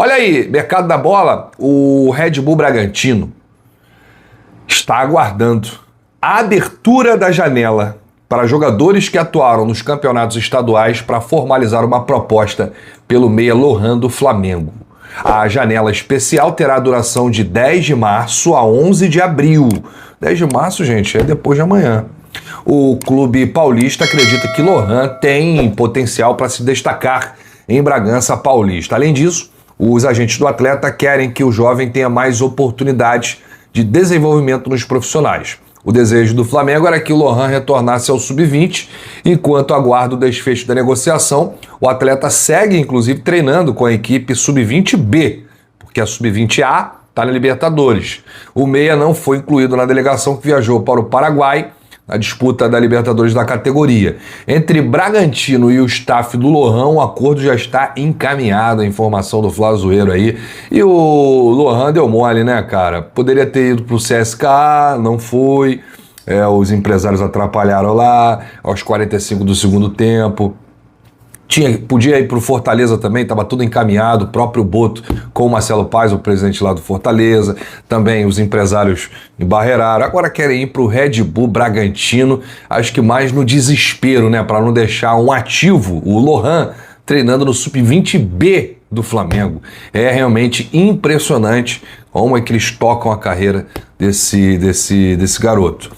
Olha aí, mercado da bola, o Red Bull Bragantino está aguardando a abertura da janela para jogadores que atuaram nos campeonatos estaduais para formalizar uma proposta pelo meia Lohan do Flamengo. A janela especial terá duração de 10 de março a 11 de abril. 10 de março, gente, é depois de amanhã. O clube paulista acredita que Lohan tem potencial para se destacar em Bragança Paulista. Além disso, os agentes do atleta querem que o jovem tenha mais oportunidades de desenvolvimento nos profissionais. O desejo do Flamengo era que o Lohan retornasse ao sub-20, enquanto aguarda o desfecho da negociação. O atleta segue, inclusive, treinando com a equipe sub-20B, porque a sub-20A está na Libertadores. O meia não foi incluído na delegação que viajou para o Paraguai, na disputa da Libertadores da categoria. Entre Bragantino e o staff do Lohan, o acordo já está encaminhado, a informação do Flazoeiro aí. E o Lohan deu mole, né, cara? Poderia ter ido pro CSKA, não foi. Os empresários atrapalharam lá, aos 45 do segundo tempo. Podia ir pro Fortaleza também, estava tudo encaminhado, o próprio Boto com o Marcelo Paes, o presidente lá do Fortaleza, também os empresários embarreiraram. Agora querem ir pro Red Bull Bragantino, acho que mais no desespero, né, para não deixar um ativo, o Lohan, treinando no Sub-20B do Flamengo. É realmente impressionante como é que eles tocam a carreira desse garoto.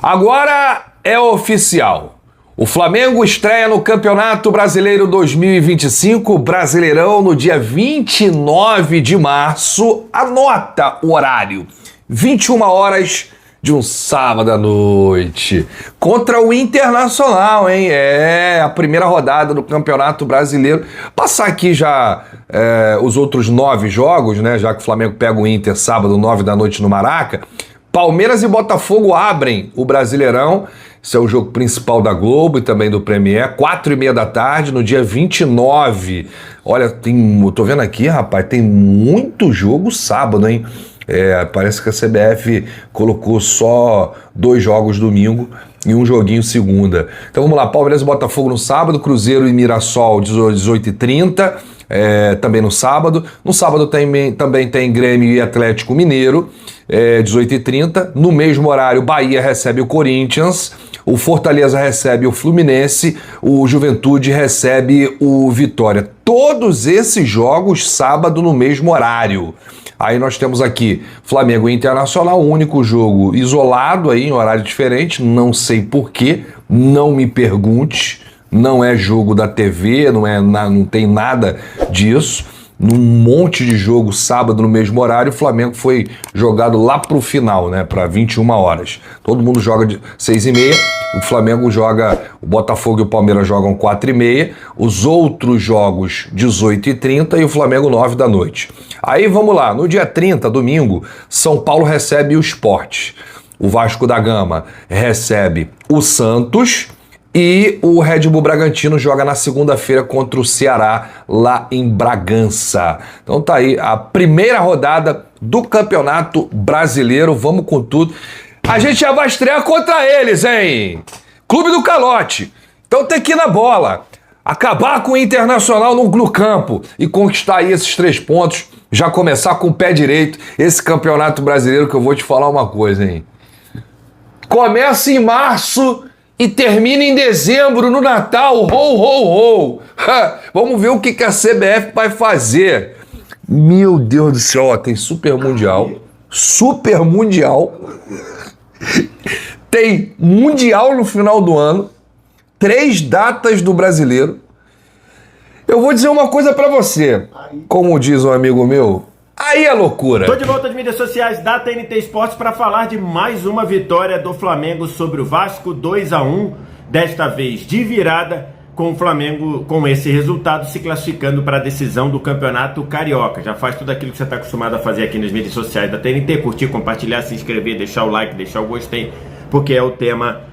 Agora é oficial. O Flamengo estreia no Campeonato Brasileiro 2025, Brasileirão, no dia 29 de março. Anota o horário, 21 horas de um sábado à noite, contra o Internacional, hein? É a primeira rodada do Campeonato Brasileiro. Passar aqui já os outros 9 jogos, né? Já que o Flamengo pega o Inter sábado, 9 da noite no Maraca. Palmeiras e Botafogo abrem o Brasileirão. Esse é o jogo principal da Globo e também do Premier, 4h30 da tarde, no dia 29. Olha, eu tô vendo aqui, rapaz, tem muito jogo sábado, hein? Parece que a CBF colocou só 2 jogos domingo e um joguinho segunda. Então vamos lá, Palmeiras e Botafogo no sábado, Cruzeiro e Mirassol 18h30, também no sábado. No sábado também tem Grêmio e Atlético Mineiro, 18h30. No mesmo horário, Bahia recebe o Corinthians, o Fortaleza recebe o Fluminense, o Juventude recebe o Vitória. Todos esses jogos sábado no mesmo horário. Aí nós temos aqui Flamengo e Internacional, o único jogo isolado aí em horário diferente, não sei porquê, não me pergunte, não é jogo da TV, não tem nada disso. Num monte de jogo sábado no mesmo horário, o Flamengo foi jogado lá pro final, né, para 21 horas. Todo mundo joga de 6h30, o Flamengo joga, o Botafogo e o Palmeiras jogam 4h30, os outros jogos 18h30 e o Flamengo 9 da noite. Aí vamos lá, no dia 30, domingo, São Paulo recebe o Sport, o Vasco da Gama recebe o Santos, e o Red Bull Bragantino joga na segunda-feira contra o Ceará, lá em Bragança. Então tá aí a primeira rodada do Campeonato Brasileiro. Vamos com tudo. A gente já vai estrear contra eles, hein? Clube do Calote. Então tem que ir na bola. Acabar com o Internacional no campo e conquistar aí esses 3 pontos. Já começar com o pé direito esse Campeonato Brasileiro, que eu vou te falar uma coisa, hein? Começa em março e termina em dezembro, no Natal, ho, ho, ho. Vamos ver o que a CBF vai fazer. Meu Deus do céu, ó, tem Super Mundial, tem Mundial no final do ano, 3 datas do Brasileiro. Eu vou dizer uma coisa pra você, como diz um amigo meu, aí é loucura. Tô de volta às mídias sociais da TNT Esportes para falar de mais uma vitória do Flamengo sobre o Vasco, 2-1, desta vez de virada, com o Flamengo, com esse resultado, se classificando para a decisão do Campeonato Carioca. Já faz tudo aquilo que você está acostumado a fazer aqui nas mídias sociais da TNT, curtir, compartilhar, se inscrever, deixar o like, deixar o gostei, porque é o tema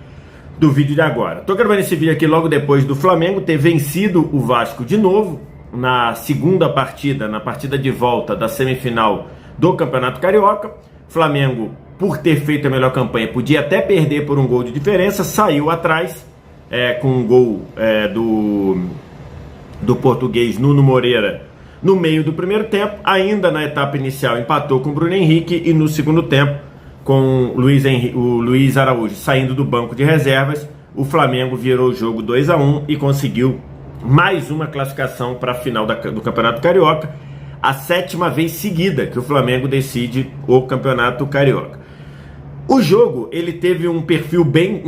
do vídeo de agora. Tô gravando esse vídeo aqui logo depois do Flamengo ter vencido o Vasco de novo, na segunda partida, na partida de volta da semifinal do Campeonato Carioca. Flamengo, por ter feito a melhor campanha, podia até perder por um gol de diferença, saiu atrás com um gol do português Nuno Moreira No meio do primeiro tempo, ainda na etapa inicial, empatou com o Bruno Henrique e no segundo tempo, com o Luiz Araújo saindo do banco de reservas, o Flamengo virou o jogo 2-1 e conseguiu mais uma classificação para a final do Campeonato Carioca, a 7ª vez seguida que o Flamengo decide o Campeonato Carioca. O jogo, ele teve um perfil bem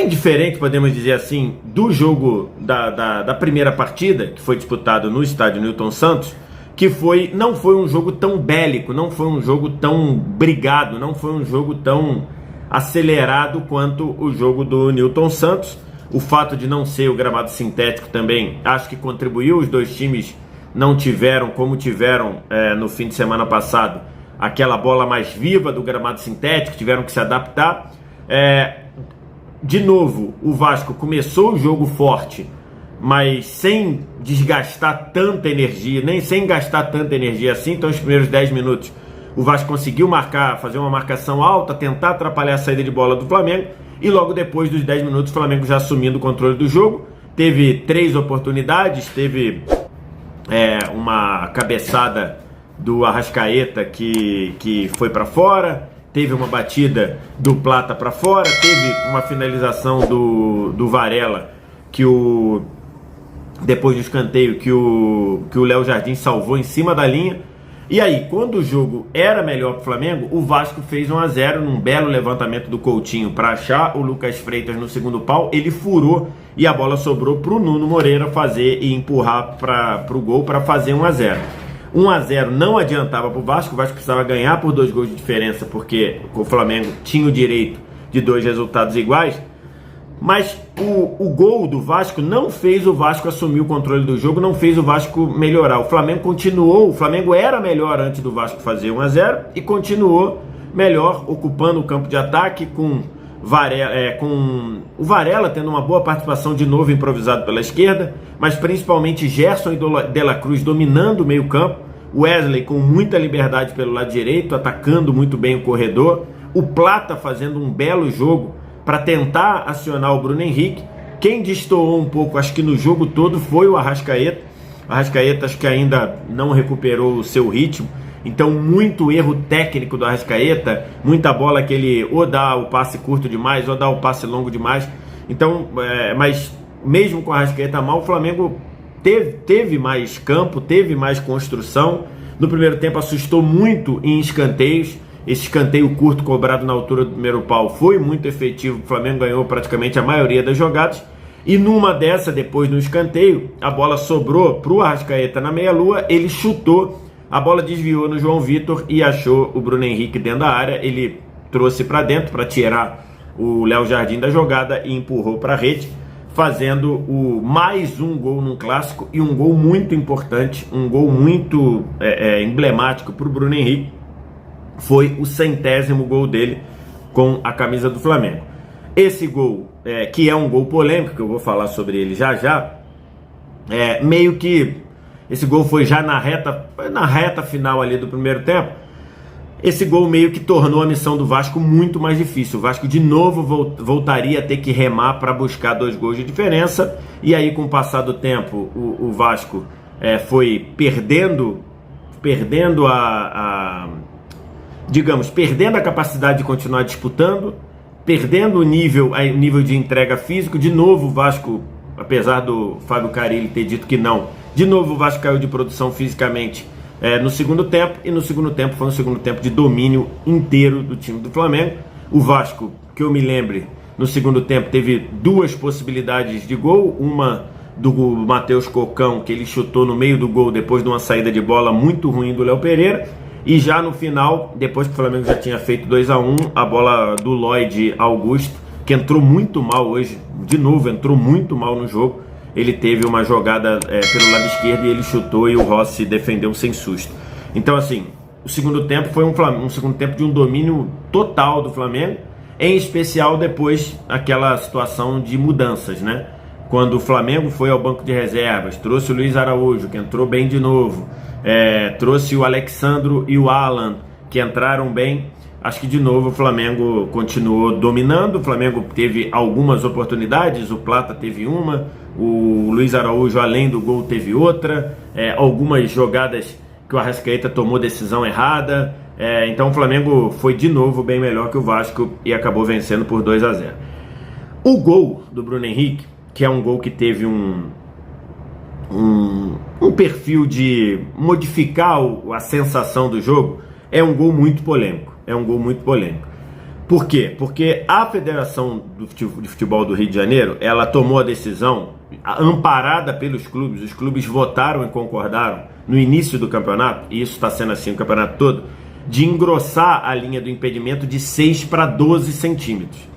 diferente, podemos dizer assim, do jogo da primeira partida, que foi disputado no estádio Newton Santos, que não foi um jogo tão bélico, não foi um jogo tão brigado, não foi um jogo tão acelerado quanto o jogo do Newton Santos. O fato de não ser o gramado sintético também acho que contribuiu. Os dois times não tiveram, como tiveram no fim de semana passado, aquela bola mais viva do gramado sintético, tiveram que se adaptar. De novo, o Vasco começou o jogo forte, mas sem desgastar tanta energia, nem sem gastar tanta energia assim. Então, os primeiros 10 minutos, o Vasco conseguiu fazer uma marcação alta, tentar atrapalhar a saída de bola do Flamengo, e logo depois dos 10 minutos, o Flamengo já assumindo o controle do jogo. Teve 3 oportunidades, teve uma cabeçada do Arrascaeta que foi para fora, teve uma batida do Plata para fora, teve uma finalização do Varela, depois do escanteio, que o Léo Jardim salvou em cima da linha. E aí, quando o jogo era melhor para o Flamengo, o Vasco fez 1-0 num belo levantamento do Coutinho para achar o Lucas Freitas no segundo pau. Ele furou e a bola sobrou para o Nuno Moreira fazer e empurrar para o gol para fazer 1-0. 1-0 não adiantava para o Vasco precisava ganhar por 2 gols de diferença, porque o Flamengo tinha o direito de 2 resultados iguais. Mas o gol do Vasco não fez o Vasco assumir o controle do jogo, não fez o Vasco melhorar. O Flamengo era melhor antes do Vasco fazer 1-0 e continuou melhor, ocupando o campo de ataque, com o Varela tendo uma boa participação de novo, improvisado pela esquerda, mas principalmente Gerson e De La Cruz dominando o meio campo, Wesley com muita liberdade pelo lado direito, atacando muito bem o corredor, o Plata fazendo um belo jogo para tentar acionar o Bruno Henrique. Quem destoou um pouco, acho que no jogo todo, foi o Arrascaeta. O Arrascaeta acho que ainda não recuperou o seu ritmo, então muito erro técnico do Arrascaeta, muita bola que ele ou dá o passe curto demais ou dá o passe longo demais. Então, mas mesmo com o Arrascaeta mal, o Flamengo teve mais campo, teve mais construção. No primeiro tempo assustou muito em escanteios. Esse escanteio curto cobrado na altura do primeiro pau foi muito efetivo. O Flamengo ganhou praticamente a maioria das jogadas. E numa dessa, depois no escanteio, a bola sobrou para o Arrascaeta na meia-lua. Ele chutou, a bola desviou no João Vitor e achou o Bruno Henrique dentro da área. Ele trouxe para dentro para tirar o Léo Jardim da jogada e empurrou para a rede, fazendo mais um gol num clássico e um gol muito importante, um gol muito emblemático para o Bruno Henrique. Foi o 100º gol dele com a camisa do Flamengo. Esse gol, que é um gol polêmico, que eu vou falar sobre ele já, meio que esse gol foi já na reta final ali do primeiro tempo. Esse gol meio que tornou a missão do Vasco muito mais difícil. O Vasco de novo voltaria a ter que remar para buscar 2 gols de diferença. E aí, com o passar do tempo, o Vasco foi perdendo perdendo a capacidade de continuar disputando, perdendo o nível de entrega físico. De novo o Vasco, apesar do Fábio Carille ter dito que não, de novo o Vasco caiu de produção fisicamente no segundo tempo, e no segundo tempo foi um segundo tempo de domínio inteiro do time do Flamengo. O Vasco, que eu me lembre, no segundo tempo teve 2 possibilidades de gol, uma do Matheus Cocão, que ele chutou no meio do gol depois de uma saída de bola muito ruim do Léo Pereira. E já no final, depois que o Flamengo já tinha feito 2-1, a bola do Lloyd Augusto, que entrou muito mal hoje, de novo entrou muito mal no jogo. Ele teve uma jogada pelo lado esquerdo e ele chutou e o Rossi defendeu sem susto. Então assim, o segundo tempo foi um segundo tempo de um domínio total do Flamengo, em especial depois aquela situação de mudanças, né? Quando o Flamengo foi ao banco de reservas, trouxe o Luiz Araújo, que entrou bem de novo, trouxe o Alexandro e o Alan, que entraram bem. Acho que de novo o Flamengo continuou dominando. O Flamengo teve algumas oportunidades, o Plata teve uma, O Luiz Araújo, além do gol, teve outra. Algumas jogadas que o Arrascaeta tomou decisão errada. Então o Flamengo foi de novo bem melhor que o Vasco e acabou vencendo por 2-0. O gol do Bruno Henrique, que é um gol que teve um perfil de modificar a sensação do jogo, é um gol muito polêmico. Por quê? Porque a Federação de Futebol do Rio de Janeiro, ela tomou a decisão, amparada pelos clubes, os clubes votaram e concordaram no início do campeonato, e isso está sendo assim o campeonato todo, de engrossar a linha do impedimento de 6 para 12 centímetros.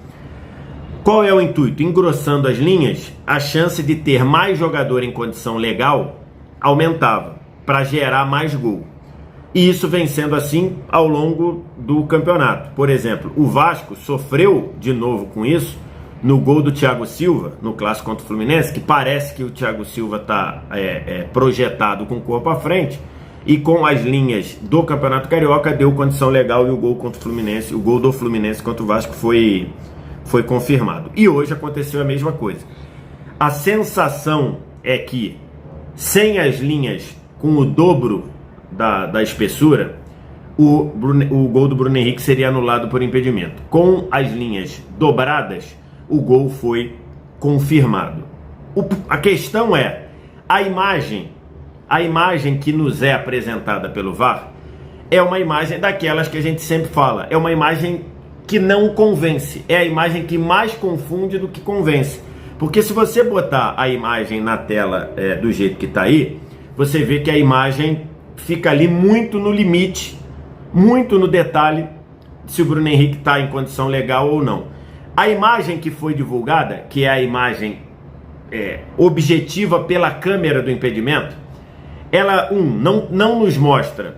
Qual é o intuito? Engrossando as linhas, a chance de ter mais jogador em condição legal aumentava, para gerar mais gol. E isso vem sendo assim ao longo do campeonato. Por exemplo, o Vasco sofreu de novo com isso no gol do Thiago Silva, no clássico contra o Fluminense, que parece que o Thiago Silva está projetado com o corpo à frente, e com as linhas do Campeonato Carioca deu condição legal, e o gol contra o Fluminense, o gol do Fluminense contra o Vasco foi confirmado. E hoje aconteceu a mesma coisa. A sensação é que sem as linhas com o dobro da espessura, o gol do Bruno Henrique seria anulado por impedimento. Com as linhas dobradas, o gol foi confirmado. A questão é, a imagem que nos é apresentada pelo VAR é uma imagem daquelas que a gente sempre fala, é uma imagem que não convence, é a imagem que mais confunde do que convence. Porque se você botar a imagem na tela do jeito que está aí, você vê que a imagem fica ali muito no limite, muito no detalhe, se o Bruno Henrique está em condição legal ou não. A imagem que foi divulgada, que é a imagem objetiva pela câmera do impedimento, ela não nos mostra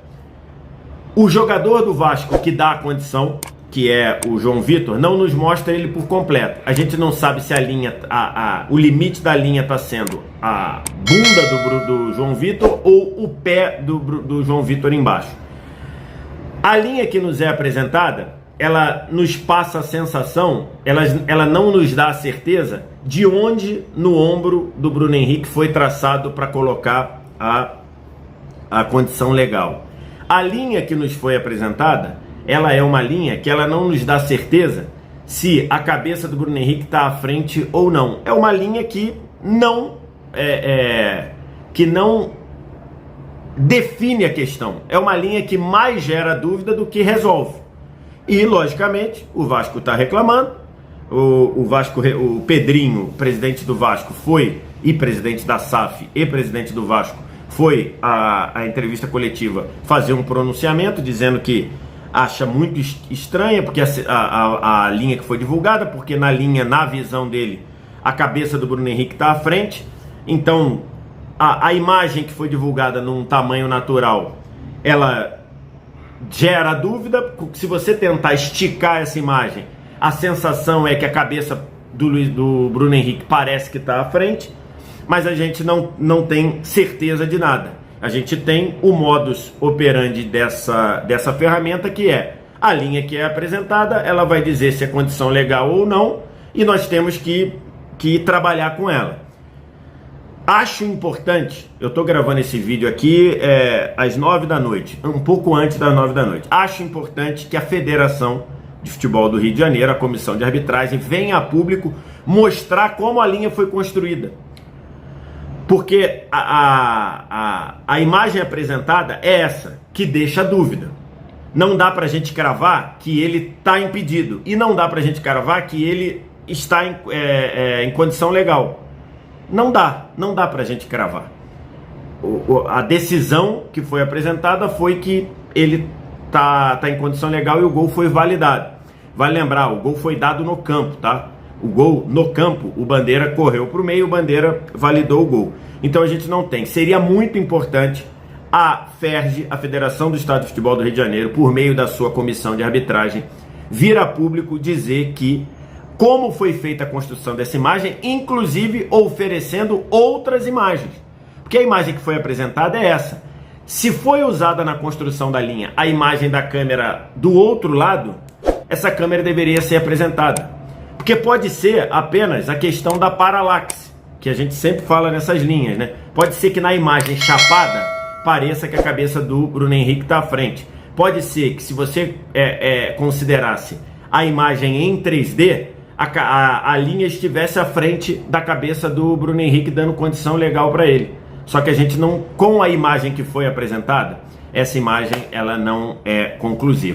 o jogador do Vasco que dá a condição, que é o João Vitor, não nos mostra ele por completo. A gente não sabe se a linha, o limite da linha está sendo a bunda do João Vitor ou o pé do João Vitor embaixo. A linha que nos é apresentada, ela nos passa a sensação, ela não nos dá a certeza de onde no ombro do Bruno Henrique foi traçado para colocar a condição legal. A linha que nos foi apresentada, ela é uma linha que ela não nos dá certeza se a cabeça do Bruno Henrique está à frente ou não. É uma linha que não define a questão. É uma linha que mais gera dúvida do que resolve. E, logicamente, o Vasco está reclamando. O Pedrinho, presidente do Vasco, e presidente da SAF e presidente do Vasco, foi à entrevista coletiva fazer um pronunciamento dizendo que acha muito estranha porque a linha que foi divulgada, porque na visão dele, a cabeça do Bruno Henrique está à frente. Então, a imagem que foi divulgada num tamanho natural, ela gera dúvida. Se você tentar esticar essa imagem, a sensação é que a cabeça do Bruno Henrique parece que está à frente, mas a gente não tem certeza de nada. A gente tem o modus operandi dessa ferramenta, que é a linha que é apresentada, ela vai dizer se é condição legal ou não, e nós temos que trabalhar com ela. Acho importante, eu estou gravando esse vídeo aqui às 9 da noite, um pouco antes das 9 da noite. Acho importante que a Federação de Futebol do Rio de Janeiro, a Comissão de Arbitragem, venha a público mostrar como a linha foi construída. Porque a imagem apresentada é essa, que deixa dúvida. Não dá pra gente cravar que ele está impedido. E não dá pra gente cravar que ele está em condição legal. Não dá pra gente cravar. A decisão que foi apresentada foi que ele tá em condição legal e o gol foi validado. Vale lembrar, o gol foi dado no campo, tá? O gol no campo, o Bandeira correu para o meio, o Bandeira validou o gol. Então a gente não tem. Seria muito importante a FERJ, a Federação do Estado de Futebol do Rio de Janeiro, por meio da sua comissão de arbitragem, vir a público dizer como foi feita a construção dessa imagem, inclusive oferecendo outras imagens. Porque a imagem que foi apresentada é essa. Se foi usada na construção da linha a imagem da câmera do outro lado, essa câmera deveria ser apresentada. Porque pode ser apenas a questão da paralaxe. que a gente sempre fala nessas linhas, né? Pode ser que na imagem chapada pareça que a cabeça do Bruno Henrique está à frente. Pode ser que se você considerasse a imagem em 3D, a linha estivesse à frente da cabeça do Bruno Henrique, dando condição legal para ele. Só que a gente não, com a imagem que foi apresentada, essa imagem ela não é conclusiva.